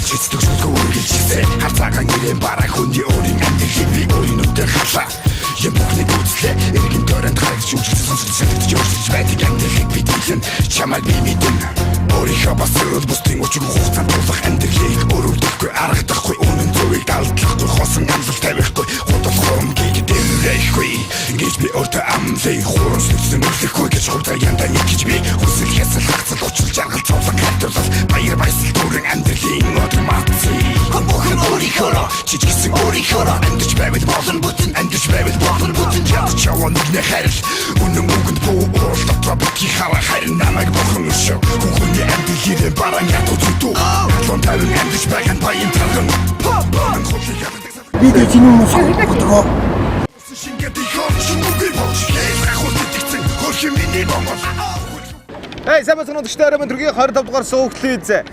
Чицдэг шүлгөө үргэлжлээ Харцаагаан нэрэн бараг хүнди өөрийн амьд хэвий өөрийн нүдээр харлаа Юм бүхний гүйцлээ Эргэн дөрөнд харагч шүүжсэн сонсож сэлдэж өөрчлөж байдаг амьдралыг бид хэлэн Чамайг би мэдэн Өөрийнхөө бас өрөөл бусдын өчиг хугацаанд тулах амьдралыг өрөвдөхгүй аргадахгүй үнэн зөвийг далдлахгүй хосон амлал тавихгүй Худал хурамгийг дэмрэхгүй Ингэж би өөртөө амлay Хуран сүлсэн өглөхгүй гэж хувьдаа янда нэг гэж би Хүсэл ясал хацал учил жаргал цовлон хайтуулал Баяр баясал дүүрэн амьдралын өдөр матций Бүхэн өөрийнхөөрөө чичгсэн өөрийнхөөрөө Амьдч байвал болон бүтэн Амьдч байвал болон бүтэн Ядч яваа нэгнэ харил Үнэн үгэнд бүү уул дотроо битгий хава харин намайг бохон өшөө Хүүхний амьдал хэрэг баран ядуу зүтүү Хатлон тавин амьдч байгаа баян тарган Бид чиний мусаа готгоо. Эй, сайн байна уу гişтэй төргийн 25 дугаар суугтлээ.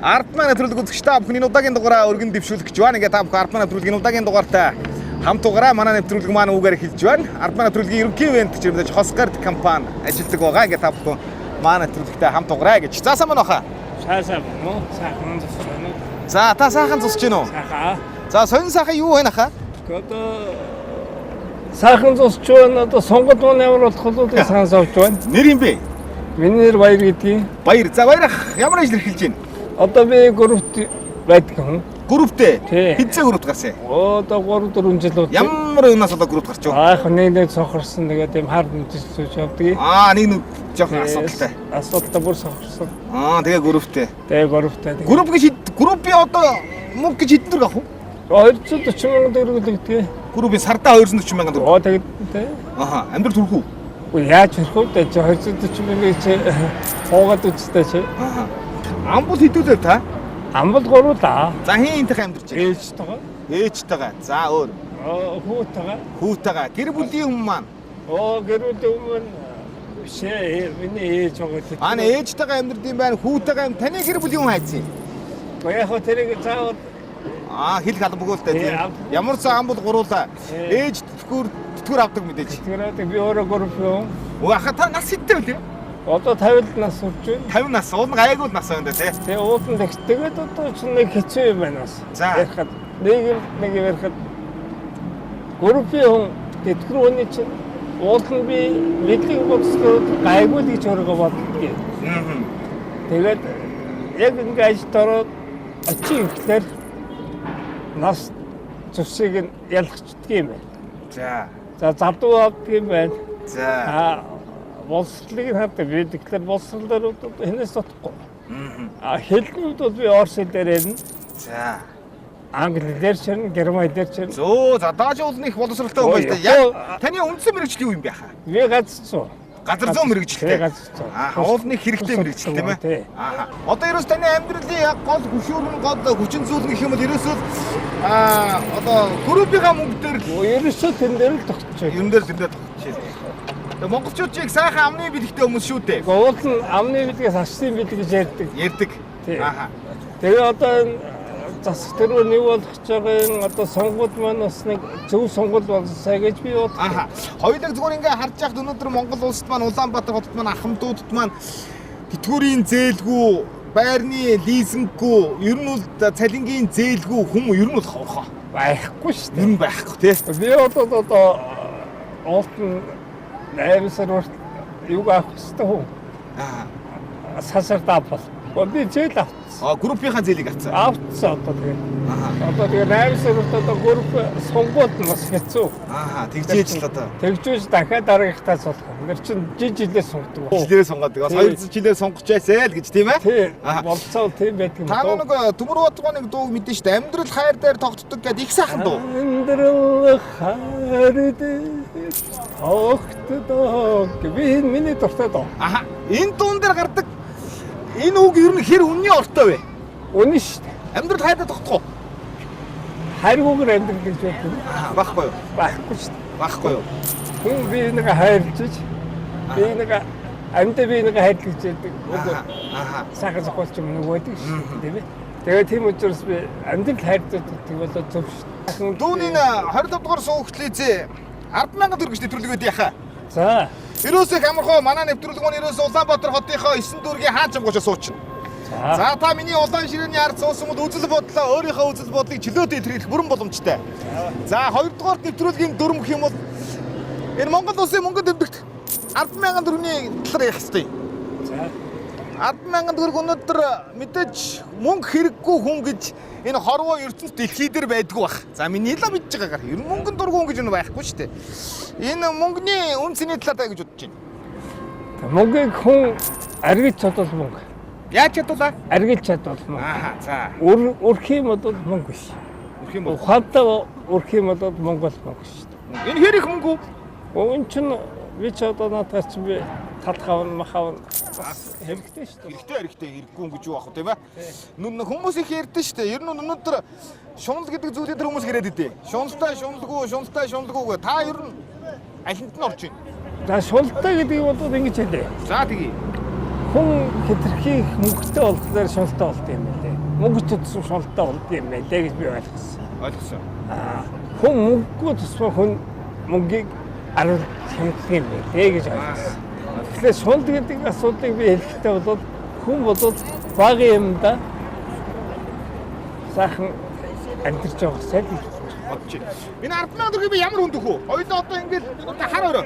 Ард маань нэвтрүүлэг үзэгч та бүхний удаагийн дугаараа өргөн дэвшүүлэх гэж байна. Ингээ та бүхэн ард маань нэвтрүүлгийн удаагийн дугаартай хамт угаараа манай нэвтрүүлэг маань үгээр эхэлж байна. Ард маань нэвтрүүлгийн ерөнхий ивент чирмдэж Хосгард компани ажилладаг байгаа. Ингээ та бүхэн манай нэвтрүүлэгтэй хамт угаараа гэж. За сайн байна уу хаа? Сайхан мөн сайхан зусч байна уу? За та сайхан зусч гинөө? Сайхан. За сонин сайхан юу байна хаа? Одоо сайхан зусч байна. Одоо сонгод маань ямар болох вэ? Сайн савж байна. Нэр юм бэ? Миний нэр Баяр гэдгийг. Баяр. За баяр ямар ажил эрхэлж байна? Одоо би группт байдаг хүн. Групптэй. Тий. Хэзээ группт гарсан? Одоо 3-4 жил уу. Ямар өнөөс одоо группт гарч юу? Яг нэг сохорсон тэгээд юм хард мэдчихэж явдаг. Нэг жоохон асуудалтай. Асуудалтай бүр сохорсон. Тэгээ групптэй. Тэгээ групптай. Групп гэж группи одоо мөнгө гэж хэдэн төгрөг авах вэ? 240 мянган төгрөг гэдэг. Группийн сардаа 240 мянган төгрөг. Тэгээд тий. Амьдрал төрөх үү? Яаж төрөх вэ? 240 мянган чи хоогаад үстэй чи. Амбул хэдүүлээ та? Амбал 3 да. За хинтэх амьдарч байна? Ээжтэйгээ. Ээжтэйгээ. За өөр. Хүүтэйгээ. Хүүтэйгээ. Гэр бүлийн хүн маань. Гэр бүлийн хүн шээ миний ээж байгаа. Ээжтэйгээ амьдард юм байна. Хүүтэйгээ таны гэр бүлийн хүн хайцсан. Яг тэрийг заавал хэл халан бөгөөлтэй тийм. Ямар ч амбул гуруулаа. Ээж тэтгэр авдаг мэдээж. Тэтгэрээд би өөрөө групп юм. Та нас хэдтэй вэ? Одоо 50 нас хүрч байна. 50 нас. Уул нь айгууд нас байна тий. Тэгээ уул нь тэгээд одоо ч нэг хэцүү юм байна бас. За. Ярихад нэг ярихад группийн хүн тэтгэр хүний чинь уул нь би мэдлэг бодлоо гайгүй гэж өөрөө боддог. Тэгээд яг ингэ ажид ороод очив ихлээр нас зүсийг нь ялгчдаг юм байна. За завдуу авдаг юм байна. За. Боловсролыг хавдаг би тэгэхээр боловсролоор хинээс тотохгүй. Хэлнүүд бол би орос хэлээр ярина. За. Англи хэлээр ч ярина, герман хэлээр ч ярина. За дааж уул нь их боловсролтой юм байна шүү дээ. Таны үндсэн мэргэжил юу юм бэ хаа? Би газцсан. Газар зүүн мэргэжилтэй. Газцсан. Уулны хэрэгтэй мэргэжил тийм ээ. Одоо ерөөс таны амьдралын яг гол хөшөөрөн гол хүчин зүйл гэх юм бол ерөөсөө одоо группийнхаа мөнгө дээр ерөөсөө тэн дээр л тогтчих. Юм дээр тогтчих. Тэгээ монголчууд чиг сайхан амны бэлэгтэй хүмүүс шүү дээ. Уул нь амны бэлгээс ашигын бэлэг гэж ярьдаг. Тэгээ одоо засаг төрөө нэг болгож байгаа одоо сонгуульд маань бас нэг зөв сонгуул болсоо гэж би боддог. Хоёулаа зүгээр ингээ харж яхад өнөөдөр Монгол улсад маань Улаанбаатар хотод маань ахмадуудад маань тэтгэврийн зээлгүй, байрны лизинггүй, ер нь бол цалингийн зээлгүй хүмүүс ер нь бол ховхоо байхгүй шүү дээ. Ер нь байхгүй тий. Би одоо олтон найрсаар юг авах хэрэгтэй хүн. Сасар таапал. Би зээл авсан. Группийнхаа зээлийг авсан. Авсан одоо тэгээ. Одоо тэгээ найрсаар одоо групп сонгуульд бас хэцүү. Тэгжээж л одоо. Тэгжээж дахиад дараагийнхтаа суулгах. Нэр чинь жилээ сонгодог. Жилээ сонгодог. 200 жилээр сонгочаасай л гэж тийм ээ. Тий. Болцоо тийм байдаг юм. Та нэг Төмөр Баатаргоо нэг дуу мэдэн шүү дээ. Амьдрал хайр дээр тогтдог гэдэг их сайхан дуу. Амьдрал хайр дээр тогтдог. Би миний дуртай дуу. Энэ дуун дээр гардаг энэ үг ер нь хэр үнний ортой вэ? Үнэн шүү дээ. Амьдрал хайр дээр тогтох уу? Хайргуугаар амьдрал гэж боддог. Байхгүй юу? Байхгүй шүү дээ. Байхгүй юу? Хүн би нэг хайрлаж би нэг амьд би нэг хайрлаж байдаг. Сайхан зохиолч юм нэг байдаг шүү дээ. Тийм ээ. Тэгээд тийм учраас би амьдрал хайрлаж байдаг болоо зөв шүү. Дүүний 25 дугаар суугтлээ 100000 төгрөг нэвтрүүлэг өгд яхаа. За. Ерөөсөө амархоо манай нэвтрүүлэг маань ерөөсөө Улаанбаатар хотынхоо 9 дүүргийн хаан чамгуучаа суучна. За та миний улаан ширээний ард суусан бол үзэл бодлоо өөрийнхөө үзэл бодлыг чөлөөтэй илэрхийлэх бүрэн боломжтой. За хоёрдугаар нэвтрүүлгийн дүрм гэх юм бол энэ Монгол улсын мөнгөнд дэвдэгт 10,000 төгрөгийн талаар ярих хэрэгтэй. За 10,000 төгрөг өнөөдөр мэдээж мөнгө хэрэггүй хүн гэж энэ хорвоо ертөнц дэлхий дээр байдгүй бах. За миний л мэдж байгаагаар ер нь мөнгөнд дургүй хүн гэж юу байхгүй шүү дээ. Энэ мөнгөний үнцний талаар та гэж бодож байна. мөнгөийг хүн аргиж чадвал мөнгө. Яаж чадвалаа? Аргиж чадвал мөнгө. Аа за. Өрх юм бол мөнгө биш. Өрх юм бол ухаантай өрх юм бол мөнгө бол мөнгө шүү дээ. энэ хэрэг мөнгө үү? Энэ чинь би ч одоо надад чи би татхав махав хэрэгтэй шүү дээ. Хэрэгтэй хэрэггүй юм гэж юу ах вэ тийм ээ? Нүн хүмүүс их ярьдэн шүү дээ. Ер нь өнөөдөр шунал гэдэг зүйлээ тэр хүмүүс яриад идэв. Шуналтай шуналгүй гэ. Та ер нь алинд нь орж байна. За шуналтай гэдэг нь бол ингэж хэлээ. За тэгье. Хүн хэтэрхий мөнгөтэй болохоор шуналтай болд юм байна лээ. Мөнгө туссан шуналтай болд юм байна лээ гэж би ойлгосон. Ойлгосон. Хүн мөнгөгүй тусмаа хүн мөнгийг аруул хямддаг юм байна лээ гэж ойлгосон. Тэгэхээр шунал гэдэг асуудлыг би хэлэхдээ бол хүн бол багын юмда сайхан амьдарч байгаа сайд бодож байна. Энэ 10,000 төгрөгийг би ямар хүнд өгөх вэ? Хоёулаа одоо ингээд хар өрөө.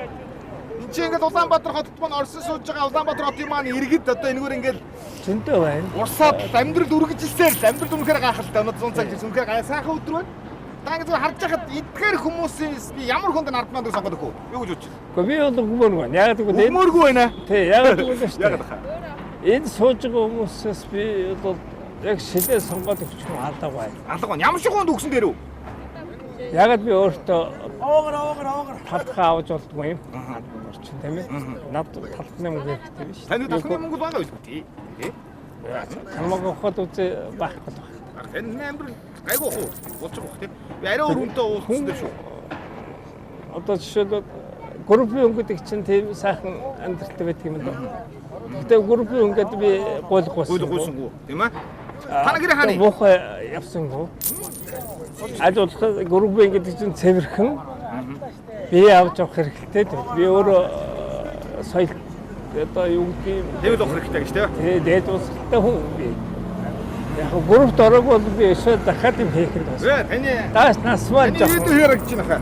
Энд чинь ингээд Улаанбаатар хотод маань орсон сууж байгаа Улаанбаатар хотын маань иргэд одоо энэгээр ингээд зөндөө байна. урсаад амьдрал үргэлжилсээр амьдрал үнэхээр гайхалтай. Өнөөдөр 100 цаг гэсэн үнэхээр гай сайхан өдөр байна. Та ингээд харж байхад эдгээр хүмүүсээс би ямар хүнд 10,000 төгрөг сонгоод өгөх вэ? Юу гэж бодож байна? Гэхдээ би бол өгмөр байна. Яг гэвэл Өгмөргүй байна. Тий, яг гэвэл шүү дээ. Яг хаа. Энэ сууж байгаа хүмүүсээс би бол яг шилээ сонгоод өгчих юм алга байна. Алга байна. Ямар шиг хүнд өгсөн дээр үү? Ягаад би өөртөө талхаа авч болдгоо юм. Орчин тийм ээ. Над талхны мөнгө хэрэгтэй биш. Таны талхны мөнгө байгаа биш үү? Тий. Хамаг ухад үзээ байхгүй л байна. Энэ амбар гайгүй уу? Болж байгаа тийм. Би арай өөр үнэтэй уулзсан дээр шүү. Одоо жишээлбэл группийн өнгөдөг чинь тийм сайхан амьдралтай байдаг юм даа. Гэтэ группийн өнгөд би гуйлгуйсангүй тийм ээ. Та нэр хааны? Муухай явсангүй. Ажуулах группийн гэдэг чинь цэвэрхэн. Би авч явах хэрэгтэй. Би өөрөө соёл одоо юу гэдэг Дэвд авах хэрэгтэй гэж тийм. дээд устай хүн би. Яг группт ороогүй бол би өсөө дахиад юм хийх юм байна. Таны Даас насмаар юу хэрэг чинь хаа?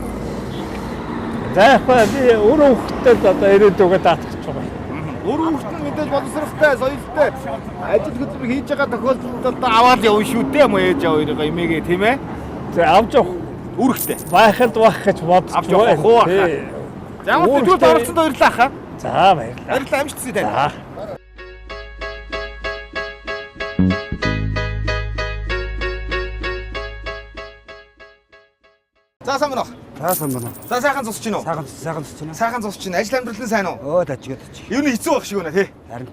Заахаа би өөрөө хөлтөд одоо ирээдүгээ даатгах байгаа. Өөр хүүхэд нь мэдээж боловсралтай, соёлтой ажил хөдөлмөр хийж байгаа тохиолдолд одоо аваад явна шүү дээ мөн ээж аваараа эмээгээ тийм ээ. За авч явах Үүрэгтэй. байхад байх гэж бодож Авч явах уу хаа. За ямар төлөвлөлт оролцсонд баярлалаа хаа. За баярлалаа. Баярлалаа амжилт тань. За. За сайн байна уу? Таасан байна. За сайхан зусч гинөө. Сайхан цэцэн. Сайхан зусч гин. Ажил амьдрал нь сайн уу? Өө дажгээд чи. Юу нэг хэцүү байх шиг байна тий. Харин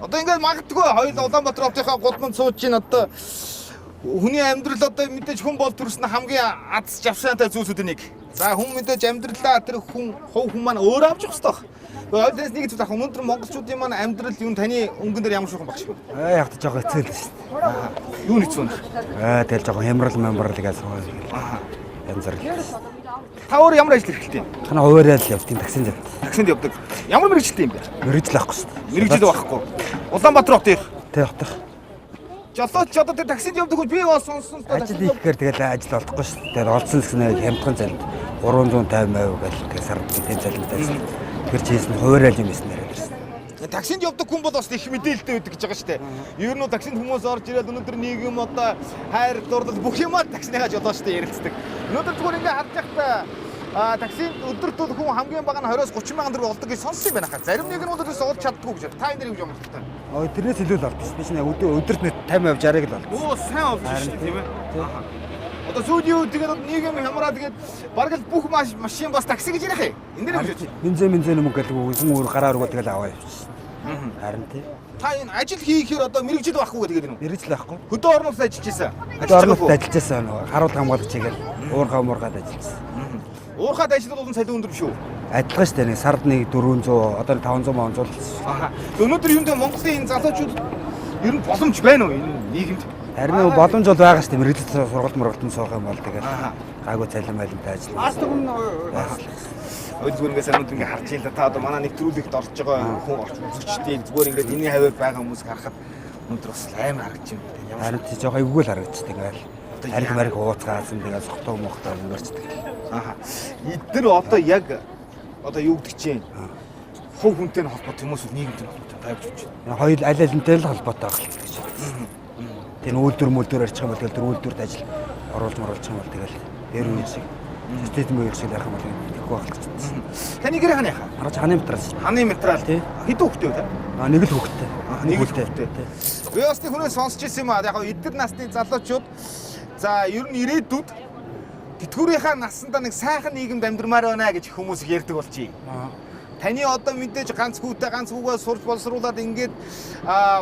Одоо ингээд магадгүй хоёул Улаанбаатар хотынхаа гудамд сууж гин одоо хүний амьдрал одоо мэдээж хүн бол төрсөн хамгийн аз жаргалтай зүйлсүүдийн нэг. За хүн мэдээж амьдралаа тэр хүн хувь хүн маань өөрөө авч явах хэрэгтэй. Ойлгосныг нэг зүйл ах өнөөдөр монголчуудын маань амьдрал юу таны өнгөн дээр ямар шухан багш вэ? ягт жоохон хэцүү л шүү дээ. Юу хэцүү вэ? Тэгэл жоохон хямрал гэж суугаад. Янз бүр. Та өөр ямар ажил эрхэлтэй юм? Танаа хуваарай л явдیں۔ Таксинд явд. Таксинд явдаг. Ямар мэрэгчлээ юм бэ? Мэргэжил авахгүй шүү дээ. Мэрэгжил байхгүй. Улаанбаатар хот их. Тэ явах. Жолооч одоо тэр таксинд явдаг бол би бас сонсон. Ажил хийхээр тэгэл ажил олдохгүй шүү дээ. Тэгээд олдсон гэснээр хямдхан залд 350% гэл сард тийм залтай шүү дээ. Тэр чийс нь хуваарай юм байсан нэрээ дэрсэн. Таксинд явдаг хүн бол бас их мэдээлэлтэй байдаг гэж байгаа шүү дээ. Ер нь таксинд хүмүүс орж ирээд өнөөдөр нийгэм одоо хайр дурлал бүх юмаа таксиныхаа жолоочтой ярилцдаг. Өнөөдөр зүгээр ингээд харж байхдаа таксинд өдөртөө хүн хамгийн бага нь 20-30 мянган төгрөг олдог гэж сонссон юм байна хаа. Зарим нэг нь өдөртөөс олж чаддгүй гэж. Та энэ нэг юм байна. Ой тэрнээс илүү л олдсон. Би чинь өдөрт нэг 50%-60-ыг л олдсон. Оо сайн олж шүү дээ тийм ээ. Одоо сүүлийн үед тэгээд нийгэм хямраа тэгээд бараг л бүх машин бас такси гэж ярих юм. Энэ нэр үү? Бензин мөнгө гэдэг хүн өөр гараа руугаа тэгэл аваа явчихсан. Харин тий. Та энэ ажил хийхээр одоо мэрэгжил байхгүй гэдэг юм уу? Мэргэжил байхгүй. Хөдөө орнолт ажиллаж байсан. Хөдөө орнолт ажиллаж байсан нөгөө харуул хамгаалагч хийгээл уургаад ажилласан. Уурхад ажиллаад олон цалин өндөр биш үү? Адилхан шүү дээ. Нэг сард нэг 400 одоо 500 маунзуулсан. Өнөөдөр юундээ Монголын энэ залуучууд ер нь боломж байна уу энэ нийгэмд? Харин боломж бол байгаа шүү дээ. Мэргэжил сургалт суух юм бол тэгээд гайгүй цалин байлтай ажилласан. Зүгээр ингээд санууд ингээд харж ийм та одоо манай нэвтрүүлэгт орж байгаа хүн зөчтэй зүгээр ингээд энэний хавьд байгаа хүмүүс харахад Өнөөдөр бас амар харагдаж байна. Харин тий жоохон эвгүй л харагдчих тэгэл. Ариг мариг ууцгаасан тэгэл сохтоо мохтоо өнгөрчдөг. Аха. Эдгээр одоо яг одоо юу гэдэг чинь хувь хүнтэй холбоотой юм уу нийгэмтэй холбоотой тавьж өгч байна. Хоёул аль алинтай л холбоотой байх гэж байна. Тэр үйлдвэр мөлдөр арчих юм бол тэгэл тэр үйлдвэрт ажил оруулж юм бол тэгэл дээр үе шиг систем үе шиг ярих юм бол тэгэхгүй байх гэж байна. Таны гэрээ ханы хаа? Маргааш ханы материал. Ханы материал тий. Хэдэн хүүхдээ вэ? Нэг л хүүхдээ. Нэг л хүүхдээ. Би бас нэг хүнээс сонсч ирсэн юм аа. Яг эдгээр насны залуучууд за ер нь ирээдүйд тэтгэврийнхаа насандаа нэг сайхан нийгэмд амьдрмаар байна гэж хүмүүс ярьдаг болчих. Таны одоо мэдээж ганц хүүгээ сурж боловсруулад ингээд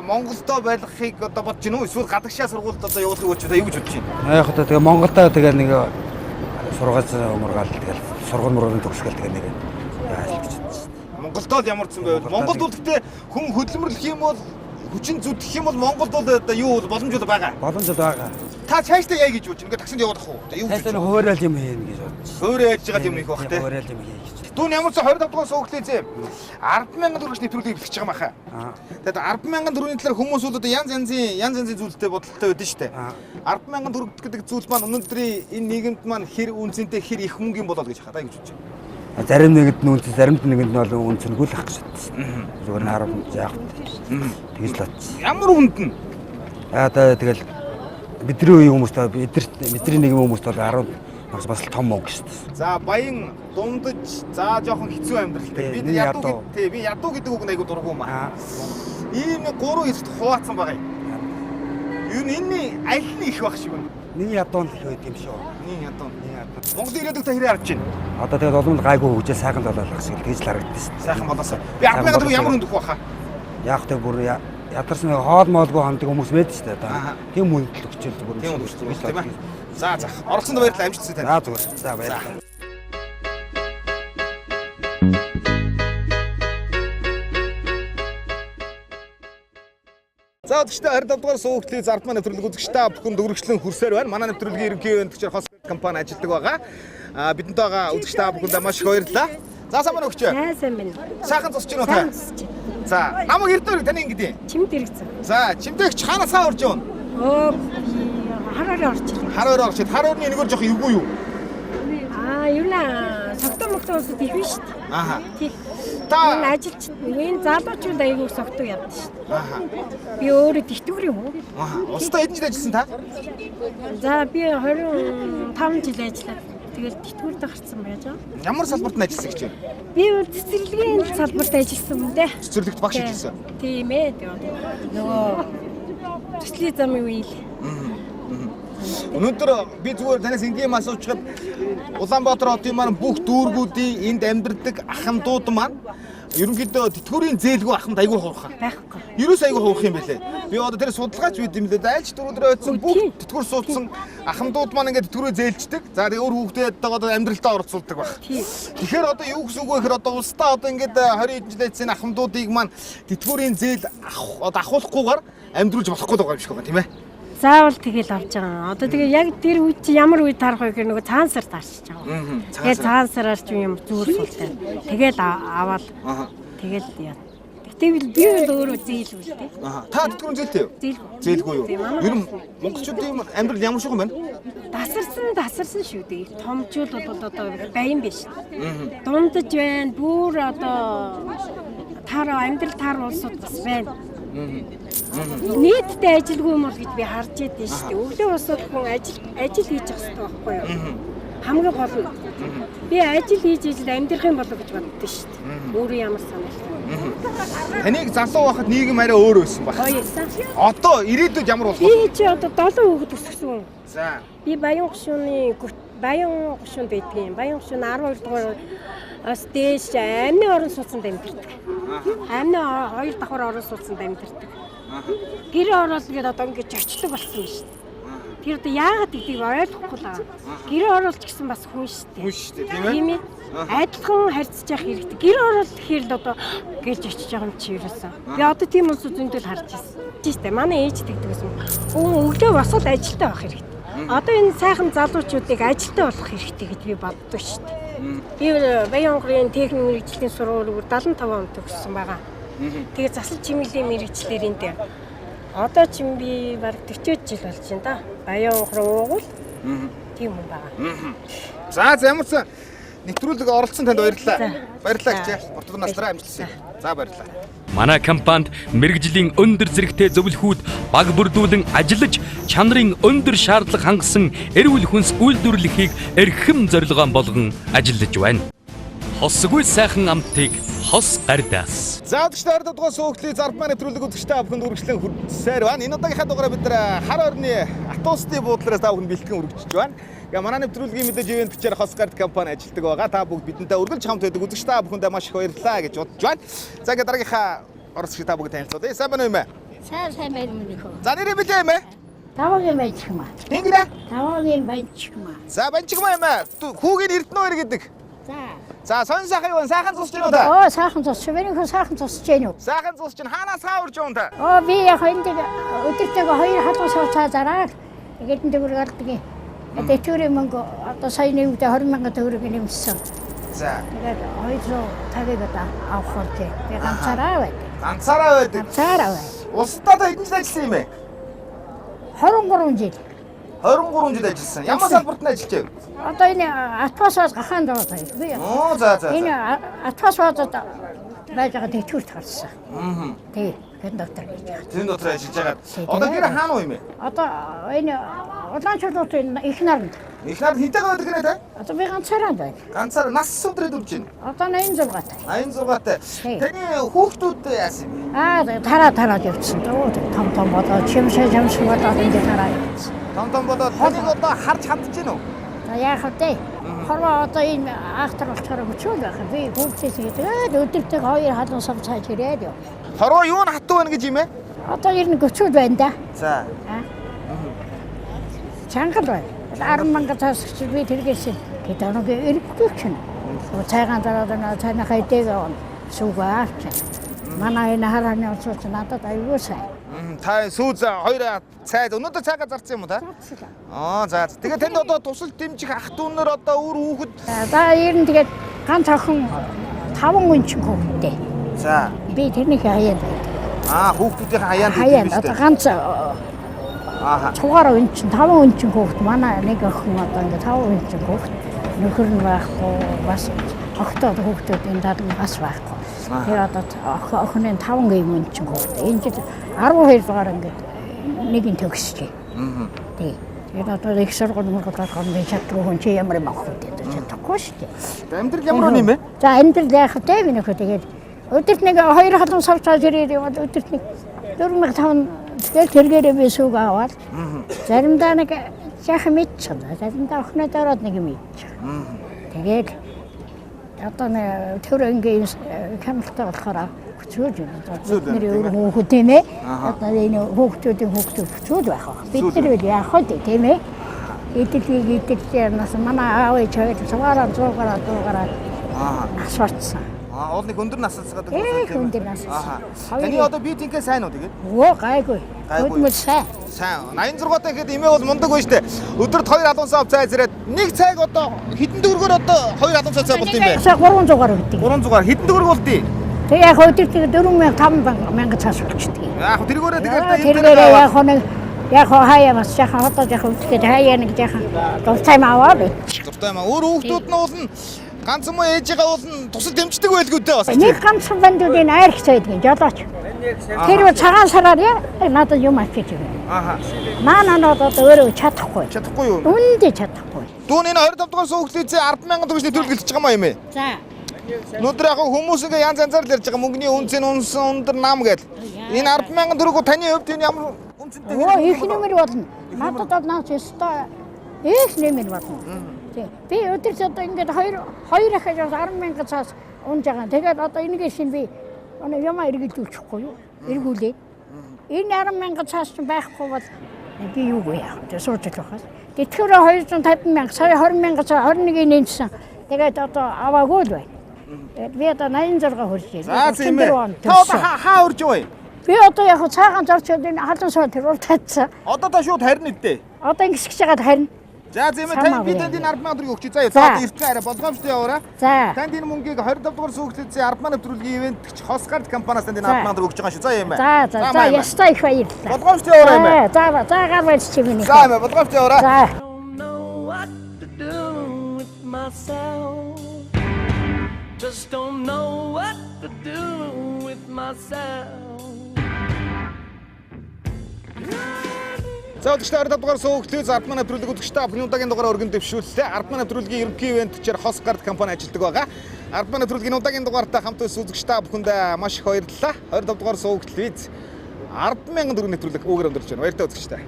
Монголдо байлгахыг одоо бодож гинөө эсвэл гадагшаа сургуульд одоо явуулах гэж одоо юу гэж бодож байна? Яг одоо тэгээ Монголдо тэгээ нэг сургууль умаргаал тэгээ сургууль мөрөнд төгсгөл тэгээ нэг яаж гэж байна. Монголдо л ямар ч юм байвал Монголд бол гэхдээ хүн хөдөлмөрлөх юм бол хүчин зүтгэх юм бол Монголд бол одоо юу боломжууд байгаа. Боломжууд байгаа. Та цаашдаа яа гэж бодож байна? Ингээд таксинд явах уу? Одоо юу гэж байна? Хуурай юм хийн гэж бодож. Хуурай яаж байгаа юм их бах те. Хуурай юм хийн гэж. Түүн ямар ч 25 дугаар суугтлээ зэ 100000 төгрөг нэвтрүүлгийг бэлтгэж байгаа маха. Тэгээд 100000 төгрөгийн талаар хүмүүс бол одоо янз янзын зүйлтэй бодолтой байдэн штэ. 100000 төгрөг гэдэг зүйл маань өнөөдрийн энэ нийгэмд маань хэр үнцэнтэй хэр их мөнгөний болоод гэж хадаа гэж бодож байна. Зарим нэгэнд нь үнц, заримд нэгэнд нь бол үнцэнгүй л ах гэж бодсон. Зүгээр нь 10 яах вэ? Тэгж л бодсон. Ямар үнд нь? Одоо тэгэл бидний үеийн хүмүүстэй бидний нэгэн хүмүүст бол 10 бас л том мөнгө шүү дээ. За баян дундаж за жоохон хэцүү амьдралтай. Би ядуу тий би ядуу гэдэг үг айгу дургу юм аа. Ийм нэг 3 хэсэгт хуваацсан байгаа юм. Юу энэ аль нь их баг шиг байна. Нэг ядуу л их байд юм шүү. Нэг ядуу. Монгол ирээдүйд та хэрэг харж байна. Одоо тэгээд олон гайгүй хөгжөө сайхан болоолах шиг тэгж л харагддаг шүү. Сайхан болоосоо. Би 100000 төгрөг ямар хөндөх баха. Яг тэ бүр ядарсан нэг хоол моолгүй хондог хүмүүс байд шүү дээ. Одоо тийм хүндлэл өгчөөл бүр. Тийм үү тийм ээ. За оролцсонд баярлалаа амжилт тань. За зүгээр. За баярлалаа. За өдөртөө 25 дугаар суугтлын зард маань нэвтрүүлэг үзэгчтэй бүхэн дөрвөлжлэн хүрсээр байна. Манай нэвтрүүлгийн ерөнхий өндөгчөр хос компани ажилладаг байгаа. Бидэнтэй байгаа үзэгчтэй бүхэндээ маш их баярлалаа. За сайн байна өгч. Сайн байна. Сайхан цусч гинөө та. За намайг эрдэнэ таны ингэдэ. Чимд хэрэгцээ. За чимдэгч хаанасаа орж явна? Хараараа орчихлоо. Хараараа орчид. Хараарны нэгөр жоох эвгүй юу? Юу наа согтоо мөхтөөсөд их биш шүү дээ. Ааха. Тий. Та энэ ажилч энэ залуучууд аягүй согтоо явдаг шүү дээ. ааха. Би өөрөө тэтгэвэр юм уу? Ааха. Устдаа хэдэн жил ажилласан та? За би 25 жил ажиллаад тэгэл тэтгэврт гарсан байж байгаа. Ямар салбарт нь ажилласан гэж байна? Би цэцэрлэгийн салбарт ажилласан юм дээ. Цэцэрлэгт багш ажилласан. Тийм ээ. Нөгөө төслийн замын үеил. Өнөөдөр би зүгээр танаас энгийн юм асуучаад Улаанбаатар хотын маань бүх дүүргүүдийн энд амьдардаг ахмадууд маань ерөнхийдөө тэтгэврийн зээлгүй ахмад айгүй хуурхаа. Байхгүй. Ерөөс айгүй хуурх юм байлээ. Би одоо тэр судалгаач бид юм лээ. Айлч дөрөвдрөө очсон бүх тэтгэвэр суудсан ахмадууд маань ингээд тэтгэврээ зээлждэг. За тэгээ өөр хүүхдээдээ одоо амьдралтаа оролцуулдаг баг. Тэгэхээр одоо юу гэсэн үг вэ гэхээр одоо улсдаа одоо ингээд 20 жил ажилласан ахмадуудыг маань тэтгэврийн зээл авахгүйгээр амьдруулж болохгүй байгаа юм шиг байна тийм ээ. Заавал тэгэл авч байгаа. Одоо тэгээ яг тэр үед чи ямар үед тарах вэ гэхээр нөгөө цаансар таарч байгаа. Тэгээ цаансараар ч юм зүгээр суултай. Тэгэл аваад тэгэл яа. Тэгвэл би өөрөө зээлгүй дээ. Та тэтгэврийн зээлтэй юу? Зээлгүй юу? Ер нь монголчуудын амьдрал ямар шиг юм бэ? Тасарсан шүү дээ. Томчууд бол одоо баян биш. Дундаж байна. Бүр одоо амьдрал таар улсууд бас байна. Нийтдээ ажилгүй юм бол гэж би харж байдсан шүү дээ. Өглөө босоод хүн ажил хийж явах хэрэгтэй байхгүй юу? Хамгийн гол нь би ажил хийж амьдрах юм болов гэж боддоо шүү дээ. Өөрөө ямар санаа. Таныг залуу байхад нийгэм арай өөр байсан баг. Одоо ирээдүйд ямар болох вэ? Би чи одоо 7 хүүхэд өсгсөн. За. Би Баян гушуунд байдгийн. Баян гушуун 12 дугаар бас дээш амны орон сууцанд амьдардаг. Амны 2 давхар орон сууцанд амьдардаг. Гэр орол гээд одоо ингэж очдог болсон юм шүү дээ. Тэр одоо яагаад гэдгийг ойлгохгүй л байгаа. Гэр оролч гэсэн бас хүн шүү дээ. Хүн шүү дээ тийм ээ. Адилхан харьцаж явах хэрэгтэй. Гэр орол гэхээр л одоо гэлж очиж байгаа юм чи юусэн. Би одоо тийм улс зөндөл харж ирсэн. Тийм дээ. Манай ээж тэгдэг гэсэн. Өглөө босоод ажилдаа байх хэрэгтэй. Одоо энэ сайхан залуучуудыг ажилдаа болох хэрэгтэй гэж би боддог шүү дээ. Би Баянгарын техник мэргэжлийн сургуулиуд 75 он төгссөн байгаа. Тэгээ засал чимээлийн мэргэжлэр энд Одоо ч юм би баг 40 жил болж байна да. Баян ухраа уугуул. Тийм юм байгаа. За ямар ч нэвтрүүлэг оролцсон танд баярлалаа. Баярлалаа гэж. Уртад насраа амжилтсан. За баярлалаа. Манай компанид мэрэгжлийн өндөр зэрэгтэй зөвлөхүүд баг бүрдүүлэн ажиллаж чанарын өндөр шаардлага хангасан эрүүл хүнс үйлдвэрлэхийг эрхэм зорилгоо болгон ажиллаж байна. Хосгүй сайхан амтыг хос гардаас. За өдөртөө 20 дугаар суугтлийн зард маань нэвтрүүлэг үзэгчтэй бүхэнд үргэлжлэн хүрсээр байна. Энэ удаагийнхаа дугаараа бид хар орны автобусны буудлараас та бүхэнд бэлтгэн үргэлжлэж байна. Ингээ манай нэвтрүүлгийн мэдээж ивент бичээр хос гард компани ажилладаг байгаа. Та бүгд бидэнтэй үргэлж хамт байдаг үзэгч та бүхэндээ маш их баярлалаа гэж бодож байна. За ингээ дараагийнхаа оросч та бүгд танилцуулъя. Сайн байна уу юм бэ? Сайн байна мөнийхөө. За нэрээ билээ юм бэ? Таваагийн байчмаа. Тэнгэрэ. Таваагийн байчмаа. За банчигмаа юм бэ? Хүүгийн Эрдэнэ гэдэг. За. За сонь сайхан юу? Сайхан цусч юм уу та? Оо сайхан цусч. Мөнийхөө сайхан цусч гэнэ үү? Сайхан цус чинь хаанаас хаурж юм та? Оо би яг энэ өдөртөө хоёр хатуу савцаа зараад тэгээд энэ төгрөг алдгийг. Одоо төрийн мөнгө одоо сая нэмдэ 20,000 төгрөг нэмсэн. За. Тэгээд 250-ыг одоо авах хэрэгтэй. Би ганцаараа байд. Ганцаараа байдаг. Ганцаараа байд. Устдаа та хэдэн жил ажилласан юм бэ? 23 жил. 23 жил ажилласан. Ямар салбарт нь ажиллаж байв? Одоо энэ атгасаас гахаан доо таа. Би Оо за. энэ атгас базад байж байгаа тэтгэврт гарсан. Тий. Хэн доктор гэж байна. Тэн дотор ажиллаж байгаа. Одоо гэр хаана уу юм бэ? Одоо энэ улаанчуудын их наранд. Их нар хинтэйгээ байдаг нэ та? Одоо би ганцаараа байна. Ганцаар нас өдрөд үрж байна. Одоо 86 тай. 86-тай. Тий. Таны хүүхдүүд яасан юм бэ? Тараад явчихсан. Том болоо чимшээ болоод ингэ тараад явчихсан. Том болоод таныг одоо харж чадчихэв үү? За яах вэ? Хорвоо одоо энэ ахтар болчоор өчөөл байх. Би хүүхдээс тэгээд өдөртөө хоёр халуун сав цааж ирээд яв. Хорвоо юу н хатуу байна гэж юм бэ? Одоо ер нь өчөөл байна да. За. Чангал байна. 10,000 цаасч би тэргээс хэд оног ирэхгүй чинь. Цайгаан дараад на цайнахаа дээг суугаа. Манай энэ харааны онцгой надад аюул сайн. Та сүүз хоёр цай өнөөдөр цайгаа зарсан юм уу та? За. Тэгээд танд одоо тусал дэмжих ах дүүнэр одоо өөр хүүхэд. За ер нь тэгээд ганц охин 5 үнчин хүүхэдтэй. За. Би тэрний хаяад. Хүүхдүүдийн хаяанд Хаяад одоо ганц цугаар үнчин 5 үнчин хүүхэд манай нэг охин одоо ингээ 5 үнчин хүүхэд нөхөр нь байхгүй бас огтод хүүхдүүд энэ дад бас байхгүй. Тэгээд одоо охины 5 гээм үнчин хүүхэд. Энэ жил 12 дугаар ингээд нэг нь төгсчээ. Тий. Тэгээд одоо их сургууль мөргөд орхон чаддгүй хүн чи ямар юм авах вэ? Чадахгүй шүү дээ. Амьдрал ямар юм бэ? За амьдрал яах вэ? Би нөхөд тэгээд өдөрт нэг 2 халуун савцаа зэрэг яваад өдөрт нэг 4,500 тэгээд тэргээрээ би сүг аваад заримдаа нэг яах мэдчихсэн. Заримдаа охиноо дараад нэг мэдчих. Тэгээд одоо нэг төр ингийн камертай болохоор хүчөөж байна. Бидний өөр хүүхэд тийм ээ. Одоо энэ хүүхдүүдийн хүүхдүүд хүчөөж байх. Бид нар яах вэ тийм ээ? Идэлгээс манай аав ээж цугаараа дуугараад асуурсан. Уулын өндөр насалцгаад өндөр насалцсан. Таны одоо битингээ сайн уу тэгээд? Оо гайгүй. Хөдөлмөр сайн. Сайн. 86 таа гэхэд имээ бол мундаг байж тээ. Өдөрт 2 халуун сав цай зэрэг нэг цайг одоо хэдэн төгрөгөөр одоо 2 халуун цай болд юм бэ? 300-аар өгдөг. 300-аар хэдэн төгрөг болдгийг? Тэг яг өдөрт 4,500 цаас өгчдөг. Яг тэргээрээ тэгээд тэргээрээ яг хаяа бас яхан одоо яхан үтгээд хаяа нэг яхан дуртай аваад. Дуртай маа өөр хүүхдүүд нь уулна ганц юм ээжигээ уулна тусал дэмждэг байлгүй дээ бас. Нэг ганцхан бандуудын айрх цайдгийн жолооч. Тэр цагаан сараар надад юм авчиж байна. Маанаа одоо өөрөө чадахгүй. Чадахгүй юу? Үндэ чадахгүй. Дүүн энэ 25 дугаар суугтлээзээ 10,000 төгрөг төлөвлөж байгаа юм ээ. За. Өнөөдөр яг хүмүүс ингээ янз янзаар л ярьж байгаа мөнгөний үнцэн өндөр нам гэл. Энэ 10,000 төгрөг таны хувьд энэ ямар үнцэнтэй? Оо их нэмэр болно. Надад бол наач өстой их нэмэр болно. Би өдөрт одоо ингээд 2 ахаж 10,000 цаас унж байгаа. Тэгээд одоо энэгээ шин би ямаа эргэлдүүлчихгүй юу? Эргүүлээд. Энэ 10,000 цаас ч байхгүй бол би юу вэ яах вэ? Сууж л байхаас. Тэтгэврээ 250,000, сая 20,000 цаа 21-ийг нэмсэн. Тэгээд одоо аваагүй л байна. Тэгээд би одоо 86 хүрчээ. За тийм ээ. Та одоо хаа урж вэ? Би одоо яг цаагаан зорчод энэ халуун сар тэр уул татсан. Одоо та шууд харин идэ. Одоо ингэсгэж байгаад харин. За тийм ээ тань би танд энэ 10,000 төгрөгийг өгч. За одоо эртний арай болгоомжтой яваарай. За. Танд энэ мөнгийг 25 дугаар сүүгтэлцээ 10,000 нэвтрүүлгийн ивентч Хосгард компаниас танд энэ 10,000 төгрөг өгч байгаа шүү. За юм байна. За ястай их баярлалаа. Болгоомжтой яваарай юм байна. За гар барьж чимээ. За юм байна. Болгоомжтой яваарай. За. Just don't know what to do with myself. За өдөртөө 25 дугаар суугтлээ 10,000 нэвтрүүлэг үзэгчтэй бүхний удаагийн дугаараа өргөн дэвшүүллээ. 10,000 нэвтрүүлгийн ерөнхий ивентчээр Хосгард компани ажилладаг байгаа. 10,000 нэвтрүүлгийн удаагийн дугаартай хамт үзэгчтэй бүхэнд маш их баярлалаа. 25 дугаар суугтлээс 10,000 төгрөг нэвтрүүлэг өгөр өндөрч байна. Баяртай үзэгчтэй.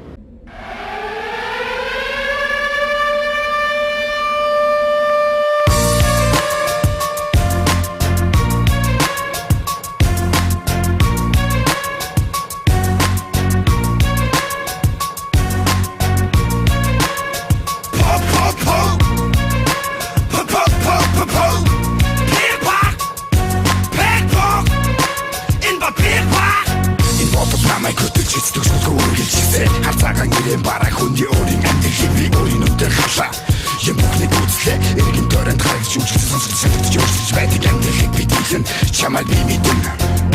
Харцаагаан гэрэн бараа хүний өөрийн амьдралыг би өөрийн нүдээр хадлаа. Юм бүхний гүйцлээ эргэн тойронд хайрч үжигдсэн сонсогдож өөрчлөж байдаг амьдралыг би дийлэн чамайг би мэдэн.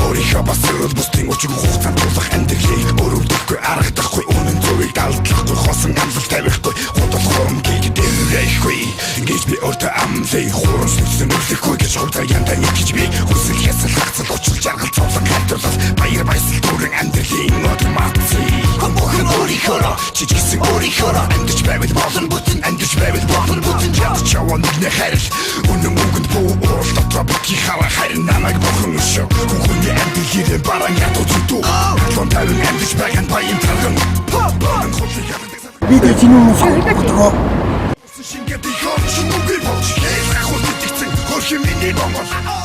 Өөрийнхөө бас өрөөл бусдын өчиг хугацаанд тулах амьдралыг өөрөвдөхгүй аргадахгүй үнэн зөвийг далдлахгүй хосон амлал тавихгүй худал хурам гиг дэмрэхгүй ингэж би өөртөө амлыг хуран сүнсэн өглөхгүй гэж хурдаа янда нэгж би хүсэл хэсэл хацал учрал жаргал цовлон хайлтуулах баяр баясгал түрэн амьдралын модмаци бүхэн өөрийнхөө чичгсэн өөрийнхөө амьдч байвал болон бүтэн амьдч байвал болон бүтэн чаваа нэгнэ хайр үнэн үгэнд буу уул дотроо битгий хава харин намайг бүхэн өшөө бүхний амьдралын баран ятуу зүтүү лон тавин амьдч байхан баян тарган Бид чиний сагтгаа Шингээд их орчин үгүй болж хэл хахуул дитгцэн хөрхи миний бонгол